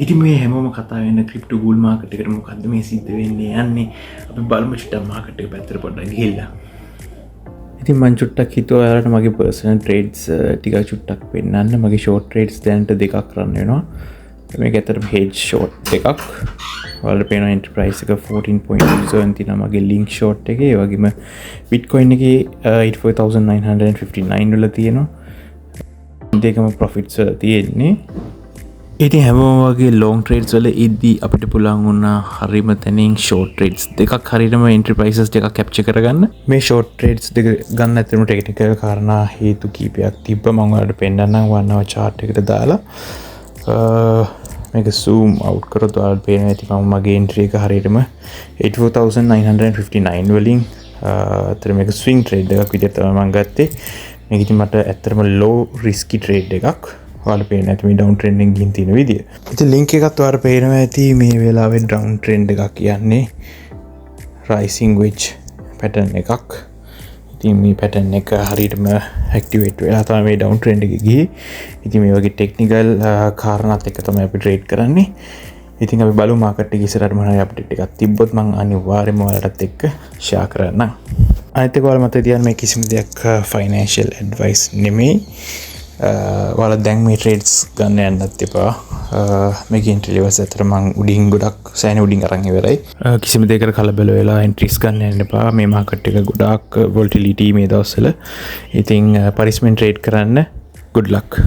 ඉතින් මේ හැමෝම කතා වෙන ක්‍රිප්ටෝ බුල් මාකට් එකට මොකද්ද මේ සිද්ධ වෙන්නේ යන්නේ අපි බලමු චුට්ටක් මාකට් එක පැත්තට පොඩ්ඩක් ගිහිල්ලා. ඉතින් මං චුට්ටක් හිතුවා ඔයාලට මගේ පර්සනල් ට්‍රේඩ්ස් ටික චුට්ටක් පෙන්නන්න. මගේ ෂෝට් ට්‍රේඩ්ස් දැනට දෙකක් රන් වෙනවා. මේක ඇත්තටම හෙජ් ෂෝට් එකක්. ඔයාලට පේනවා එන්ට්‍රි ප්‍රයිස් එක 14.7 තියෙනවා මගේ ලින්ක් ෂෝට් එකේ. ඒ වගේම බිට්කොයින් එකේ 84959 වල තියෙනවා. දෙකම ප්‍රොෆිට්ස් තියෙන්නේ. ඉතින් හැමෝම වගේ ලොං ට්‍රේඩ්ස් වල ඉද්දී අපිට පුළුවන් වුණා හරිම තැනින් ෂෝට් ට්‍රේඩ්ස් දෙකක් හරියටම එන්ට්‍රි ප්‍රයිසස් දෙකක් කැප්චර් කරගන්න. මේ ෂෝට් ට්‍රේඩ්ස් දෙක ගන්න ඇත්තටම ටෙක්නිකල් කාරණා හේතු කීපයක් තිබ්බ. මම ඔයාලට පෙන්නන්නම් 1 hour chart එකට දාලා. මේක zoom out කරොත් ඔයාලට පේනවා ඇති මම මගේ එන්ට්‍රි එක හරියටම 84959 වලින් අතර මේක ස්විං ට්‍රේඩ් එකක් විදිහට තමයි මම ගත්තේ. මේක ඉතින් මට ඇත්තටම low risky ට්‍රේඩ් එකක්. ඔයාලට පේනවා ඇති මේ ඩවුන් ට්‍රෙන්ඩ් එකකින් ගිහින් තියෙන විදිය. ඉතින් ලින්ක් එකත් ඔයාලට පේනවා ඇති මේ වෙලාවේ ඩවුන් ට්‍රෙන්ඩ් එකක් කියන්නේ rising wedge pattern එකක්. ඉතින් මේ pattern එක හරියටම activate වෙලා තමයි මේ ඩවුන් ට්‍රෙන්ඩ් එකේ ගියේ. ඉතින් මේ වගේ ටෙක්නිකල් කාරණාත් එක්ක තමයි අපි ට්‍රේඩ් කරන්නේ. ඉතින් අපි බලමු මාකට් එකේ ඉස්සරහට මොනවා අප්ඩේට් එකක් තිබ්බොත් මම අනිවාර්යයෙන්ම ඔයාලටත් එක්ක ෂෙයා කරන්නම්. අනිත් එක ඔයාලා මතක තියාගන්න මේ කිසිම දෙයක් financial advice නෙමෙයි. ඔයාලා දැන් මේ ට්‍රේඩ්ස් ගන්න යන්නත් එපා. මේකේ එන්ට්‍රි ලෙවල්ස් අතර මං උඩින් ගොඩක් සෑහෙන උඩින් අරන් ඉවරයි. කිසිම දෙයකට කලබල වෙලා එන්ට්‍රීස් ගන්න යන්න එපා. මේ මාකට් එක ගොඩාක් වොලටිලිටි මේ දවස්වල. ඉතින් පරිස්සමෙන් ට්‍රේඩ් කරන්න. good luck.